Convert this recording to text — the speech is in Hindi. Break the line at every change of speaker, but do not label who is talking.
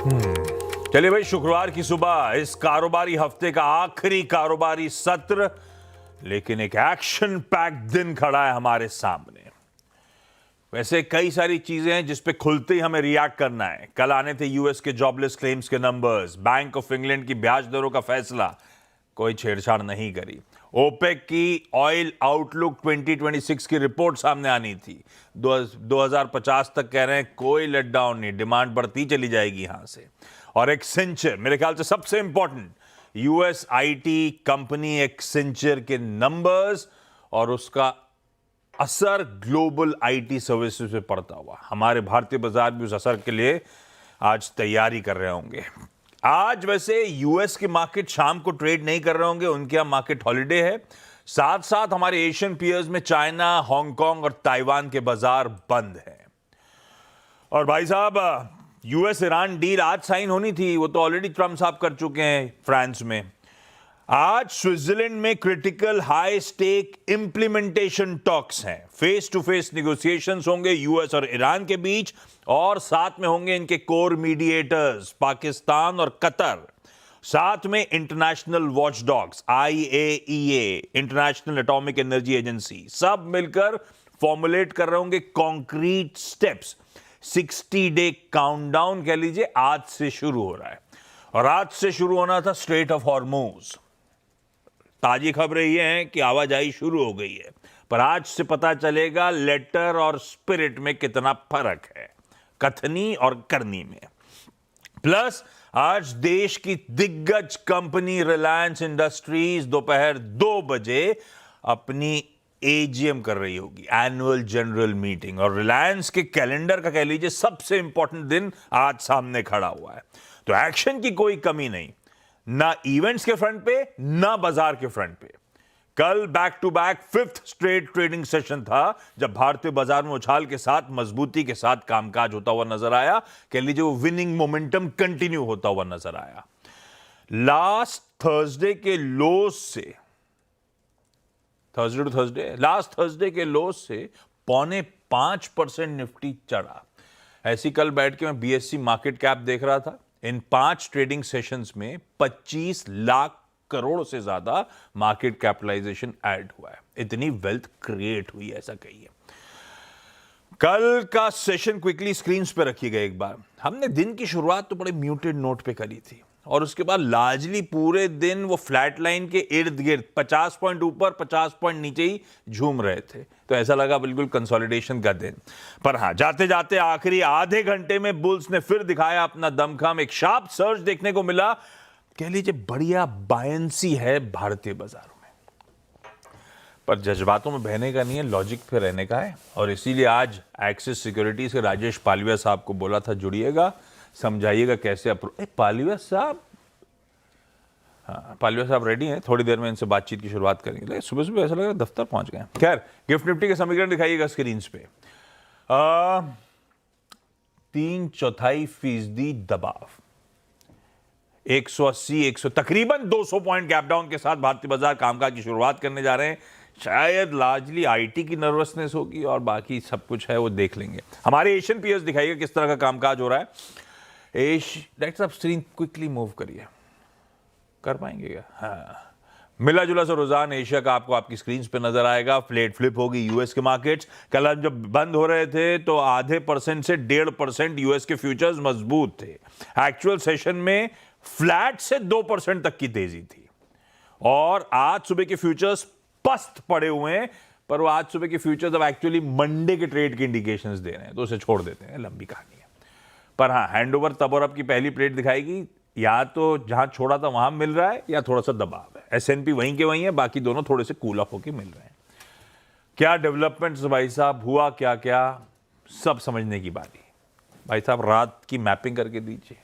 चलिए भाई, शुक्रवार की सुबह इस कारोबारी हफ्ते का आखिरी कारोबारी सत्र, लेकिन एक एक्शन पैक्ड दिन खड़ा है हमारे सामने। वैसे कई सारी चीजें हैं जिस पे खुलते ही हमें रिएक्ट करना है। कल आने थे यूएस के जॉबलेस क्लेम्स के नंबर्स, बैंक ऑफ इंग्लैंड की ब्याज दरों का फैसला, कोई छेड़छाड़ नहीं करी। ओपेक की ऑयल आउटलुक 2026 की रिपोर्ट सामने आनी थी। 2050 तक कह रहे हैं कोई लेटडाउन नहीं, डिमांड बढ़ती चली जाएगी यहां से। और एक्सेंचर, मेरे ख्याल से सबसे important, US IT company Accenture के नंबर्स और उसका असर ग्लोबल आईटी सर्विसेज पे पड़ता हुआ। हमारे भारतीय बाजार भी उस असर के लिए आज तैयारी कर रहे होंगे। आज वैसे यूएस के मार्केट शाम को ट्रेड नहीं कर रहे होंगे, उनके यहां मार्केट हॉलिडे है। साथ साथ हमारे एशियन पीयर्स में चाइना, हांगकांग और ताइवान के बाजार बंद हैं। और भाई साहब, यूएस ईरान डील आज साइन होनी थी, वो तो ऑलरेडी ट्रम्प साहब कर चुके हैं फ्रांस में। आज स्विट्जरलैंड में critical high stake implementation talks हैं। फेस टू फेस नेगोशिएशंस होंगे यूएस और ईरान के बीच, और साथ में होंगे इनके कोर मीडिएटर्स पाकिस्तान और कतर। साथ में international watchdogs, IAEA, international atomic energy agency, सब मिलकर फॉर्मुलेट कर रहे होंगे कॉन्क्रीट स्टेप्स। 60 डे काउंटडाउन कह लीजिए आज से शुरू हो रहा है, और आज से शुरू होना था स्ट्रेट ऑफ हॉर्मुज। ताजी खबरें ये हैं कि आवाजाही शुरू हो गई है, पर आज से पता चलेगा लेटर और स्पिरिट में कितना फर्क है, कथनी और करनी में। प्लस आज देश की दिग्गज कंपनी रिलायंस इंडस्ट्रीज दोपहर 2 बजे अपनी एजीएम कर रही होगी, एनुअल जनरल मीटिंग। और रिलायंस के कैलेंडर का कह लीजिए सबसे इंपॉर्टेंट दिन आज सामने खड़ा हुआ है। तो एक्शन की कोई कमी नहीं, ना इवेंट्स के फ्रंट पे, ना बाजार के फ्रंट पे। कल back to back 5th straight trading session था जब भारतीय बाजार में उछाल के साथ, मजबूती के साथ कामकाज होता हुआ नजर आया। कह लीजिए वो विनिंग मोमेंटम कंटिन्यू होता हुआ नजर आया। लास्ट थर्सडे के लोज से, लास्ट थर्सडे के लोज से 0.5% निफ्टी चढ़ा। ऐसी कल बैठ के मैं बीएससी मार्केट कैप देख रहा था। इन 5 ट्रेडिंग सेशंस में 25 लाख करोड़ से ज्यादा मार्केट कैपिटलाइजेशन ऐड हुआ है। इतनी वेल्थ क्रिएट हुई है, ऐसा कहिए। कल का सेशन क्विकली स्क्रीन्स पे रखी गई। एक बार हमने दिन की शुरुआत तो बड़े म्यूटेड नोट पे करी थी, और उसके बाद लार्जली पूरे दिन वो फ्लैट लाइन के इर्द गिर्द 50 पॉइंट ऊपर 50 पॉइंट नीचे ही झूम रहे थे। तो ऐसा लगा बिल्कुल कंसोलिडेशन का दिन। पर हां, जाते जाते आखिरी आधे घंटे में बुल्स ने फिर दिखाया अपना दमखम। एक शार्प सर्ज देखने को मिला। कह लीजिए बढ़िया बायंसी है भारतीय बाजारों में। पर जज्बातों में बहने का नहीं है, लॉजिक पे रहने का है। और इसीलिए आज एक्सिस सिक्योरिटीज के राजेश पालिया साहब को बोला था जुड़िएगा, समझाइएगा कैसे अप्रोच। पालिया साहब, हाँ पालिया साहब रेडी हैं, थोड़ी देर में इनसे बातचीत की शुरुआत करेंगे। सुबह सुबह ऐसा लगा दफ्तर पहुंच गए। खैर, गिफ्ट निफ्टी के समीकरण दिखाइएगा स्क्रीन पे। 3/4% दबाव, 180 100 तकरीबन 200 पॉइंट गैप डाउन के साथ भारतीय बाजार कामकाज की शुरुआत करने जा रहे हैं। शायद लार्जली आईटी की नर्वसनेस होगी, और बाकी सब कुछ है वो देख लेंगे। हमारे एशियन पीयर्स दिखाइए किस तरह का कामकाज हो रहा है। डायरेक्टर साहब स्क्रीन क्विकली मूव करिए, कर पाएंगे क्या? हाँ, मिला जुला सा रुझान एशिया का आपको आपकी स्क्रीन पे नजर आएगा। फ्लेट फ्लिप होगी यूएस के मार्केट्स। कल हम जब बंद हो रहे थे तो आधे % से 1.5% यूएस के फ्यूचर्स मजबूत थे। एक्चुअल सेशन में फ्लैट से 2% तक की तेजी थी। और आज सुबह के फ्यूचर्स पस्त पड़े हुए हैं, पर वो आज सुबह के फ्यूचर्स अब एक्चुअली मंडे के ट्रेड के इंडिकेशंस दे रहे हैं, तो उसे छोड़ देते हैं, लंबी कहानी है। पर हाँ, हैंडओवर तब और अब की पहली प्लेट दिखाएगी। या तो जहां छोड़ा था वहां मिल रहा है, या थोड़ा सा दबाव है। एसएनपी वहीं के वहीं है, बाकी दोनों थोड़े से कूल ऑफ होके मिल रहे हैं। क्या डेवलपमेंट्स भाई साहब, हुआ क्या क्या, सब समझने की बारी। भाई साहब रात की मैपिंग करके दीजिए।